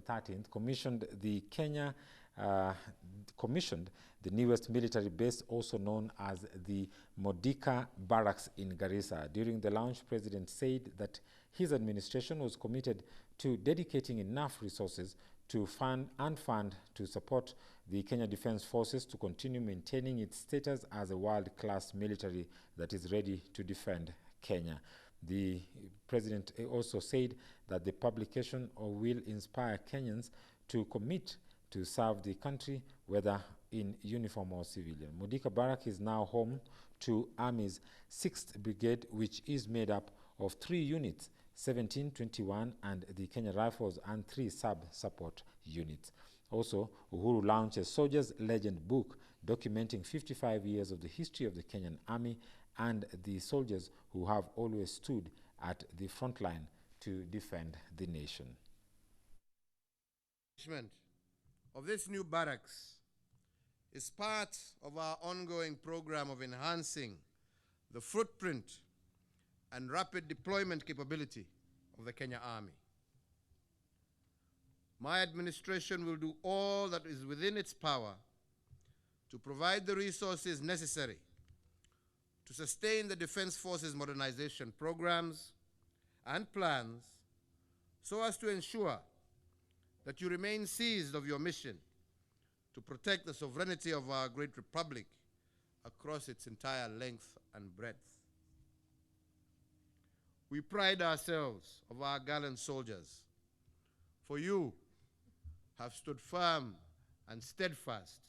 13th, commissioned the newest military base, also known as the Modika Barracks in Garissa. During the launch, President said that his administration was committed to dedicating enough resources to fund to support the Kenya Defence Forces to continue maintaining its status as a world-class military that is ready to defend Kenya. The president also said that the publication will inspire Kenyans to commit to serve the country, whether in uniform or civilian. Modika Barrack is now home to Army's 6th Brigade, which is made up of 3 units, 17, 21, and the Kenya Rifles, and 3 sub-support units. Also, Uhuru launched a Soldier's Legend book documenting 55 years of the history of the Kenyan Army and the soldiers who have always stood at the front line to defend the nation. Of this new barracks is part of our ongoing program of enhancing the footprint and rapid deployment capability of the Kenya Army. My administration will do all that is within its power to provide the resources necessary to sustain the Defense Forces modernization programs and plans so as to ensure that you remain seized of your mission to protect the sovereignty of our great republic across its entire length and breadth. We pride ourselves of our gallant soldiers, for you have stood firm and steadfast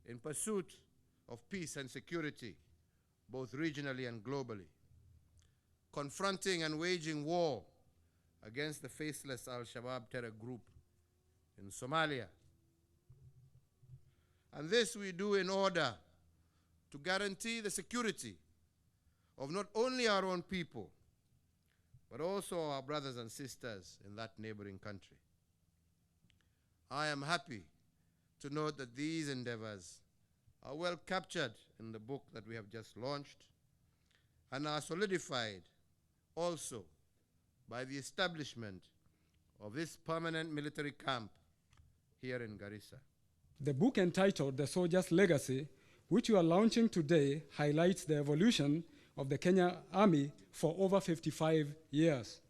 in pursuit of peace and security, both regionally and globally, confronting and waging war against the faceless Al-Shabaab terror group in Somalia. And this we do in order to guarantee the security of not only our own people, but also our brothers and sisters in that neighboring country. I am happy to note that these endeavors are well captured in the book that we have just launched and are solidified also by the establishment of this permanent military camp here in Garissa. The book entitled The Soldier's Legacy, which you are launching today, highlights the evolution of the Kenya Army for over 55 years.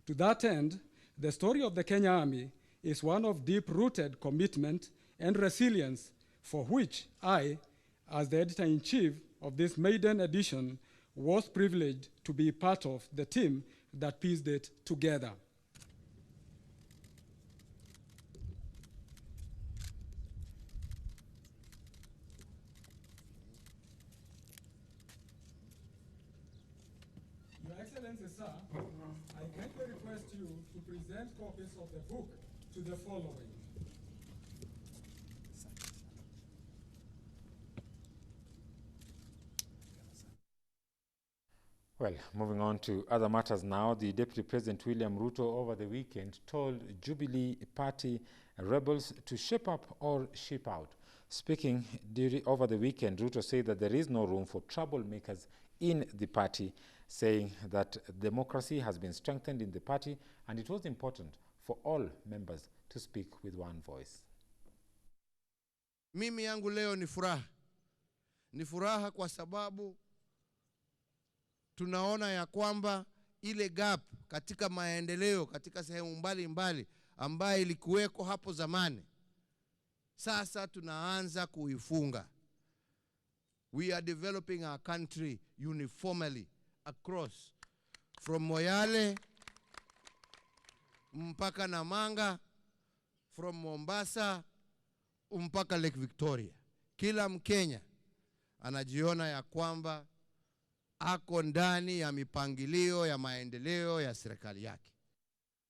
To that end, the story of the Kenya Army is one of deep-rooted commitment and resilience, for which I, as the editor-in-chief of this maiden edition, was privileged to be part of the team that pieced it together. Your Excellency, sir, I kindly request you to present copies of the book to the following. Well, moving on to other matters now, the Deputy President William Ruto over the weekend told Jubilee Party rebels to shape up or ship out. Speaking over the weekend, Ruto said that there is no room for troublemakers in the party, saying that democracy has been strengthened in the party and it was important for all members to speak with one voice. Mimi yangu leo ni furaha. Ni furaha kwa sababu tunaona ya kwamba ile gap katika maendeleo katika sehemu mbalimbali ambayo ilikuweko hapo zamani, sasa tunaanza kuifunga. We are developing our country uniformly across from Moyale mpaka Namanga, from Mombasa mpaka Lake Victoria. Kila Mkenya anajiona ya kwamba ako ndani ya mipangilio ya maendeleo ya serikali yake.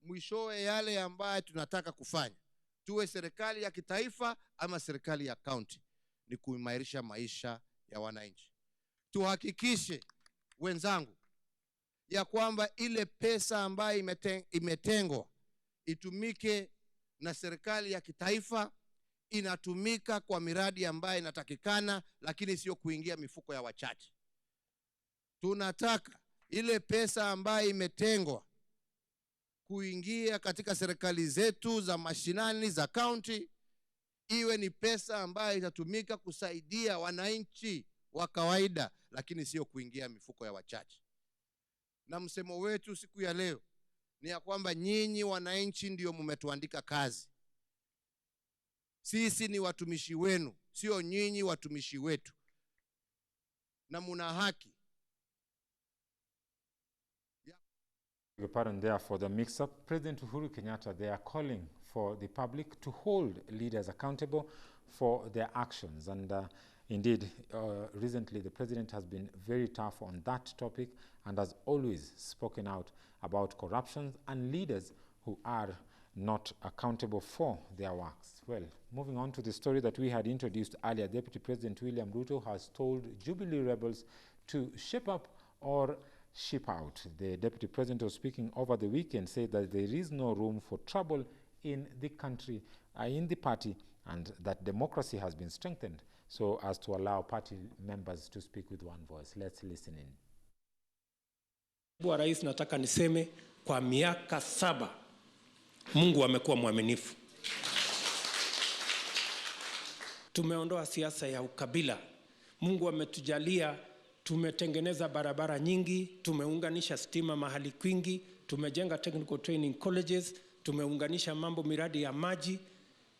Mwishowe yale ambayo tunataka kufanya, tuwe serikali ya kitaifa ama serikali ya county, ni kuimarisha maisha ya wananchi. Tuhakikishe wenzangu ya kwamba ile pesa ambayo imetengwa itumike na serikali ya kitaifa, inatumika kwa miradi ambayo inatakikana, lakini sio kuingia mifuko ya wachache. Tunataka ile pesa ambayo imetengwa kuingia katika serikali zetu za mashinani za county, iwe ni pesa ambayo itatumika kusaidia wananchi wa kawaida, lakini sio kuingia mifuko ya wachache. Na msemo wetu siku ya leo ni ya kwamba nyinyi wananchi ndio mmetuandika kazi. Sisi ni watumishi wenu, sio nyinyi watumishi wetu. Na muna haki. Pardon there for the mix-up. President Uhuru Kenyatta, they are calling for the public to hold leaders accountable for their actions. And indeed, recently the president has been very tough on that topic and has always spoken out about corruption and leaders who are not accountable for their works. Well, moving on to the story that we had introduced earlier, Deputy President William Ruto has told Jubilee rebels to shape up or ship out. The Deputy President was speaking over the weekend, said that there is no room for trouble in the country, in the party, and that democracy has been strengthened so as to allow party members to speak with one voice. Let's listen in. Bwana Rais, nataka niseme kwa miaka 7 Mungu amekuwa mwaminifu. Tumeondoa siasa ya ukabila. Mungu ametujalia, tumetengeneza barabara nyingi, tumeunganisha stima mahali kwingi, tumejenga technical training colleges, tumeunganisha mambo miradi ya maji,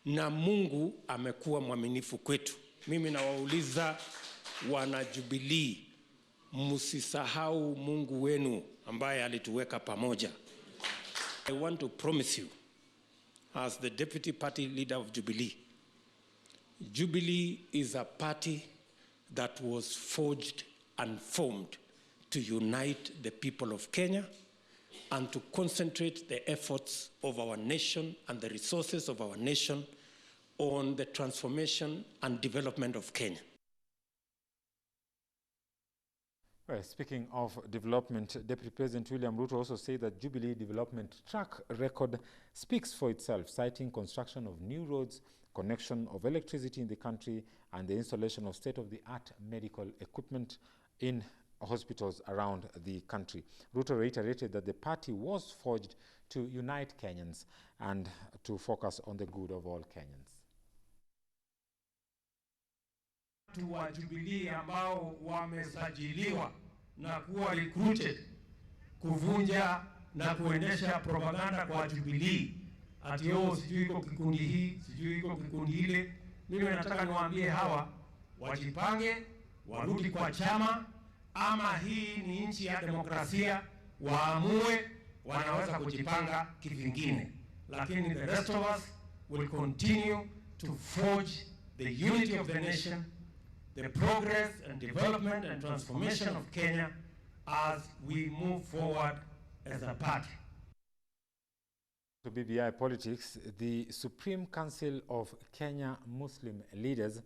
na Mungu amekuwa mwaminifu kwetu. Mimi nawauliza wana Jubilee, msisahau Mungu wenu ambaye alituweka pamoja. I want to promise you, as the deputy party leader of Jubilee, Jubilee is a party that was forged and formed to unite the people of Kenya and to concentrate the efforts of our nation and the resources of our nation on the transformation and development of Kenya. Well, speaking of development, Deputy President William Ruto also said that Jubilee development track record speaks for itself, citing construction of new roads, connection of electricity in the country, and the installation of state-of-the-art medical equipment in hospitals around the country. Ruto reiterated that the party was forged to unite Kenyans and to focus on the good of all Kenyans. Wa Jubilee ambao wamesajiliwa na kuwa recruited kuvunja na kuendesha propaganda kwa Jubilee, ati sijui iko kikundi hii, sijui iko kikundi ile. Mimi nataka niwaambie hawa wajipange, warudi kwa chama, ama hii ni nchi ya demokrasia, waamue wanaweza kujipanga kivingine. Lakini the rest of us will continue to forge the unity of the nation, the progress and development and transformation of Kenya as we move forward as a party. To BBI politics, the Supreme Council of Kenya Muslim leaders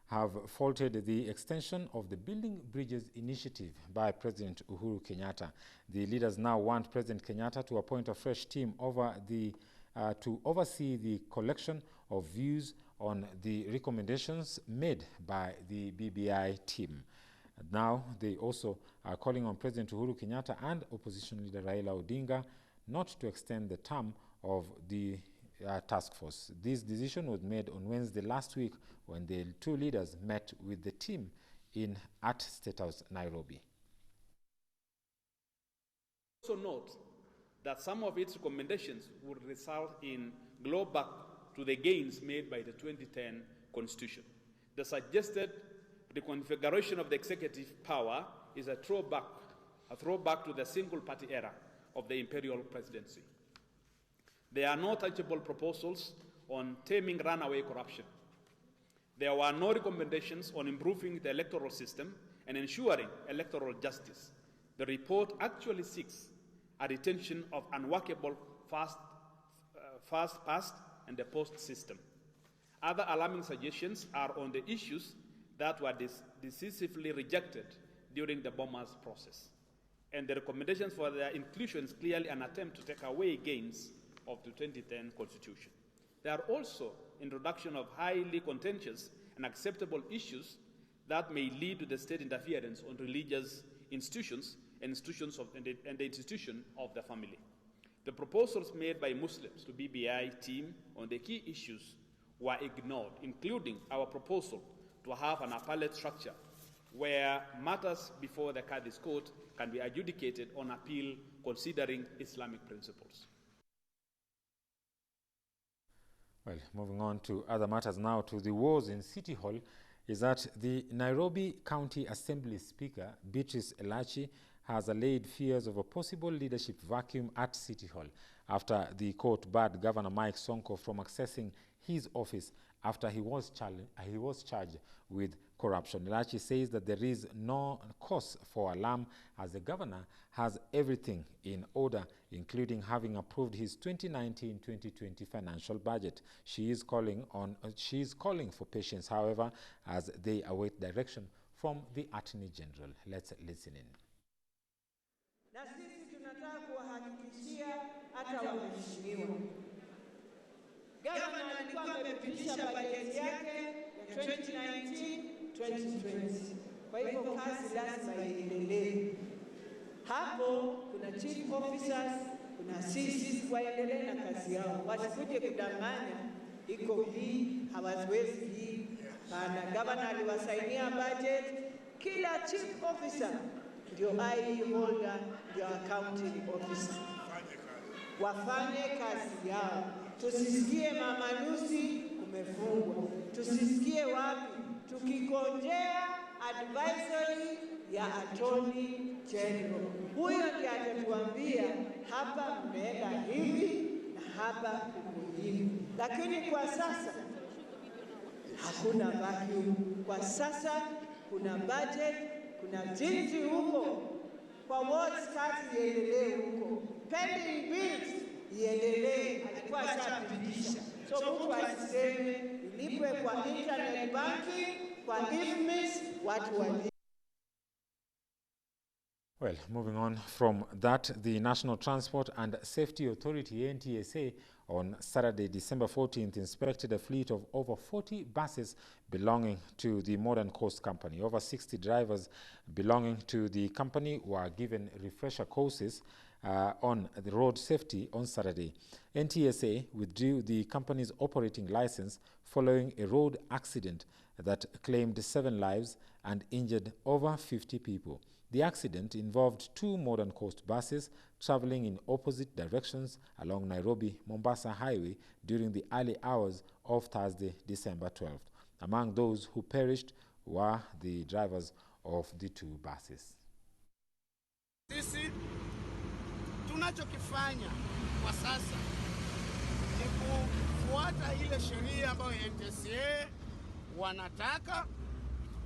have faulted the extension of the Building Bridges initiative by President Uhuru Kenyatta. The leaders now want President Kenyatta to appoint a fresh team to oversee the collection of views on the recommendations made by the BBI team. Now they also are calling on President Uhuru Kenyatta and opposition leader Raila Odinga not to extend the term of the task force. This decision was made on Wednesday last week when the two leaders met with the team at State House, Nairobi. Also note that some of its recommendations would result in glowback to the gains made by the 2010 Constitution. The suggested reconfiguration of the executive power is a throwback to the single-party era of the imperial presidency. There are no tangible proposals on taming runaway corruption. There were no recommendations on improving the electoral system and ensuring electoral justice. The report actually seeks a retention of unworkable fast past and the post system. Other alarming suggestions are on the issues that were decisively rejected during the Bomas process. And the recommendations for their inclusion is clearly an attempt to take away gains of the 2010 Constitution. There are also introduction of highly contentious and acceptable issues that may lead to the state interference on religious institutions and the institution of the family. The proposals made by Muslims to BBI team on the key issues were ignored, including our proposal to have an appellate structure where matters before the Qadhi's court can be adjudicated on appeal considering Islamic principles. Well, moving on to other matters now, to the woes in City Hall, is that the Nairobi County Assembly Speaker, Beatrice Elachi, has allayed fears of a possible leadership vacuum at City Hall after the court barred Governor Mike Sonko from accessing his office after he was charged with corruption. Elachi says that there is no cause for alarm as the governor has everything in order, including having approved his 2019-2020 financial budget. She is calling for patience, however, as they await direction from the Attorney General. Let's listen in. Na sisi tunataka kuwahakikishia hata waheshimiwa, gavana alikuwa amepitisha bajeti yake ya 2019-2020. Kwa hivyo kazi lazima iendelee. Hapo kuna chief officers, kuna CCs waendelee na kazi yao. Wasikuje kudanganya iko hii, hawawezi hii. Pana gavana aliwasainia budget, kila chief officer ndio IE holder, ndio accounting officer. Wafanye kazi yao. Tusisikie Mama Lucy kumefungwa. Tusisikie wapi. Tukikongea advisory ya Attorney General. Huyo ndiye atatuambia hapa mmeenda hivi na hapa kuko hivi. Lakini kwa sasa hakuna vacuum. Kwa sasa kuna budget, kuna jinsi huko kwa wards kazi iendelee huko. Pending bills iendelee, alikuwa ashapitisha. So mtu asiseme ilipwe kwa internet banking, kwa IFMIS, watu wali. Well, moving on from that, the National Transport and Safety Authority, NTSA, on Saturday, December 14th, inspected a fleet of over 40 buses belonging to the Modern Coast Company. Over 60 drivers belonging to the company were given refresher courses on the road safety on Saturday. NTSA withdrew the company's operating license following a road accident that claimed 7 lives and injured over 50 people. The accident involved 2 Modern Coast buses traveling in opposite directions along Nairobi-Mombasa Highway during the early hours of Thursday, December 12th. Among those who perished were the drivers of the 2 buses. Sisi tunachokifanya kwa sasa ni kufuata ile sheria ambayo NTSA wanataka.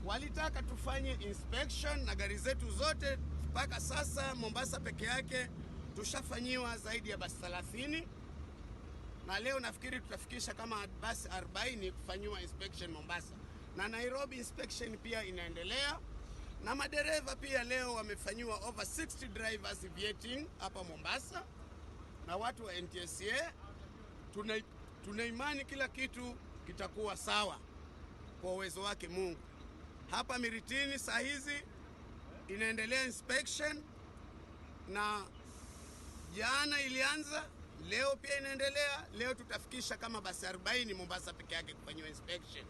Walitaka tufanye inspection na gari zetu zote. Mpaka sasa Mombasa peke yake tushafanyiwa zaidi ya basi 30, na leo nafikiri tutafikisha kama basi 40 kufanyiwa inspection Mombasa, na Nairobi inspection pia inaendelea, na madereva pia leo wamefanyiwa over 60 drivers vetting hapa Mombasa na watu wa NTSA. Tuna imani kila kitu kitakuwa sawa kwa uwezo wake Mungu. Hapa Miritini saa hizi inaendelea inspection, na jana ilianza, leo pia inaendelea. Leo tutafikisha kama basi 40 Mombasa peke yake kufanywa inspection.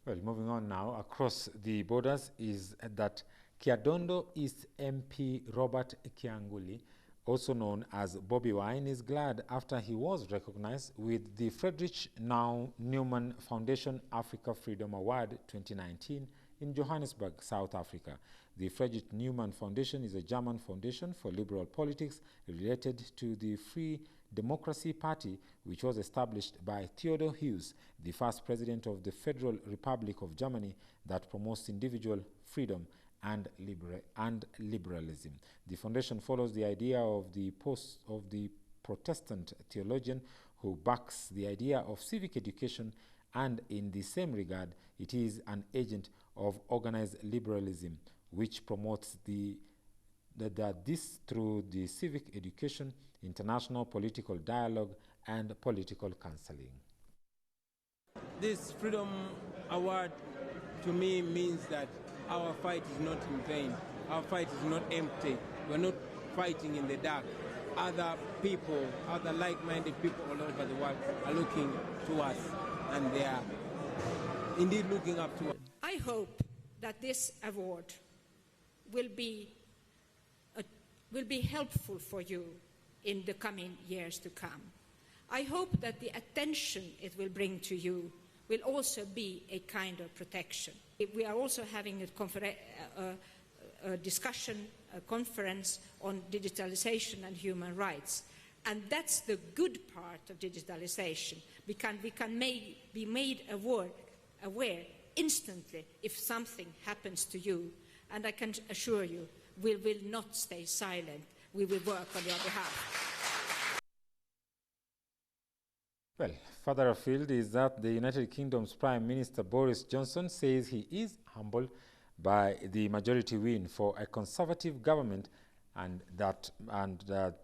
Well, moving on now, across the borders is that Kiadondo East MP Robert Kianguli, also known as Bobby Wine, is glad after he was recognized with the Friedrich Naumann Foundation Africa Freedom Award 2019 in Johannesburg, South Africa. The Friedrich Naumann Foundation is a German foundation for liberal politics related to the Free Democracy Party, which was established by Theodor Heuss, the first president of the Federal Republic of Germany, that promotes individual freedom and liberalism. The foundation follows the idea of the Protestant theologian who backs the idea of civic education, and in the same regard, it is an agent of organized liberalism, which promotes this through the civic education, international political dialogue, and political counseling. This Freedom Award to me means that our fight is not in vain. Our fight is not empty. We're not fighting in the dark. Other people, other like-minded people all over the world are looking to us, and they are indeed looking up to us. I hope that this award will be helpful for you in the coming years to come. I hope that the attention it will bring to you will also be a kind of protection. We are also having a discussion, a conference on digitalization and human rights. And that's the good part of digitalization. We can be made aware instantly if something happens to you. And I can assure you, we will not stay silent. We will work on your behalf. Well, further afield is that the United Kingdom's Prime Minister Boris Johnson says he is humbled by the majority win for a Conservative government and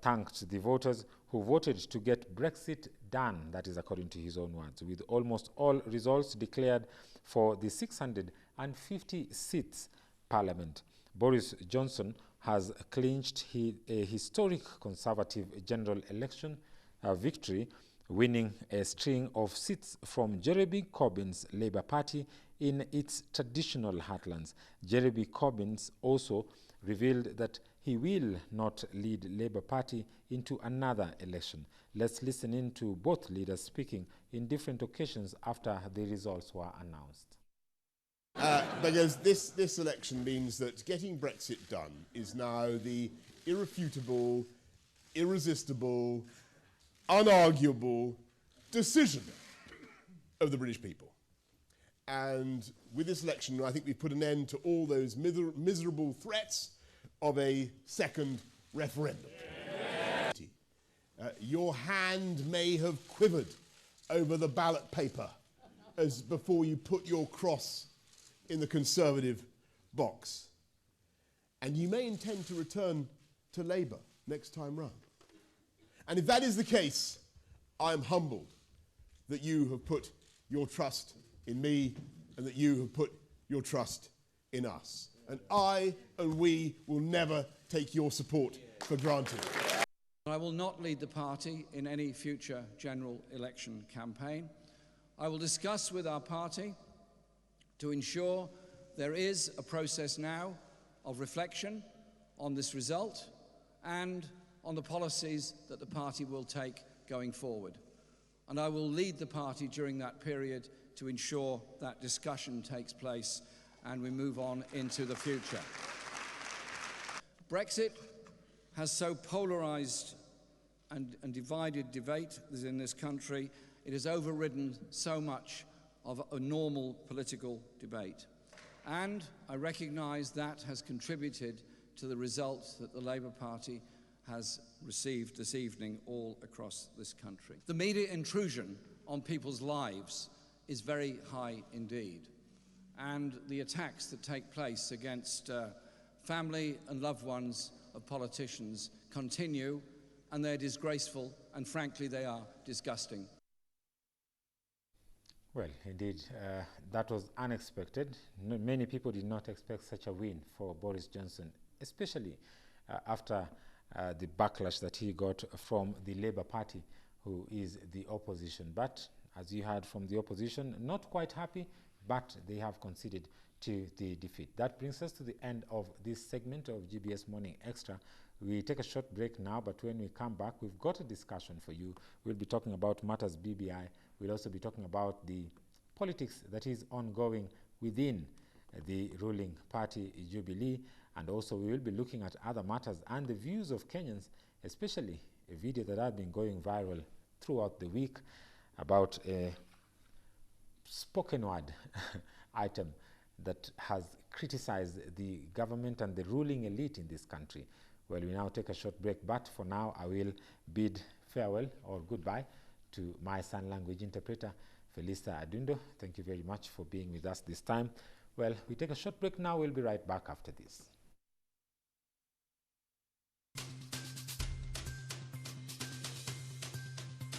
thanked the voters who voted to get Brexit done. That is according to his own words. With almost all results declared for the 650 seats Parliament, Boris Johnson has clinched a historic Conservative general election victory, winning a string of seats from Jeremy Corbyn's Labour Party in its traditional heartlands. Jeremy Corbyn also revealed that he will not lead Labour Party into another election. Let's listen in to both leaders speaking in different occasions after the results were announced. Because this election means that getting Brexit done is now the irrefutable, irresistible, unarguable decision of the British people. And with this election, I think we've put an end to all those miserable threats of a second referendum. Your hand may have quivered over the ballot paper as before you put your cross in the Conservative box. And you may intend to return to Labour next time round. And if that is the case, I am humbled that you have put your trust in me and that you have put your trust in us. And I and we will never take your support for granted. I will not lead the party in any future general election campaign. I will discuss with our party to ensure there is a process now of reflection on this result and on the policies that the party will take going forward. And I will lead the party during that period to ensure that discussion takes place and we move on into the future. Brexit has so polarised and divided debate in this country. It has overridden so much of a normal political debate. And I recognise that has contributed to the results that the Labour Party has received this evening all across this country. The media intrusion on people's lives is very high indeed. And the attacks that take place against family and loved ones of politicians continue, and they're disgraceful, and frankly they are disgusting. Well, indeed, that was unexpected. Many people did not expect such a win for Boris Johnson, especially after the backlash that he got from the Labour Party, who is the opposition. But as you heard from the opposition, not quite happy, but they have conceded to the defeat. That brings us to the end of this segment of GBS Morning Extra. We take a short break now, but when we come back, we've got a discussion for you. We'll be talking about matters BBI. We'll also be talking about the politics that is ongoing within the ruling party, Jubilee, and also we will be looking at other matters and the views of Kenyans, especially a video that has been going viral throughout the week about a spoken word item that has criticized the government and the ruling elite in this country. Well, we now take a short break, but for now I will bid farewell or goodbye to my sign language interpreter, Felista Adundo. Thank you very much for being with us this time. Well, we take a short break now. We'll be right back after this.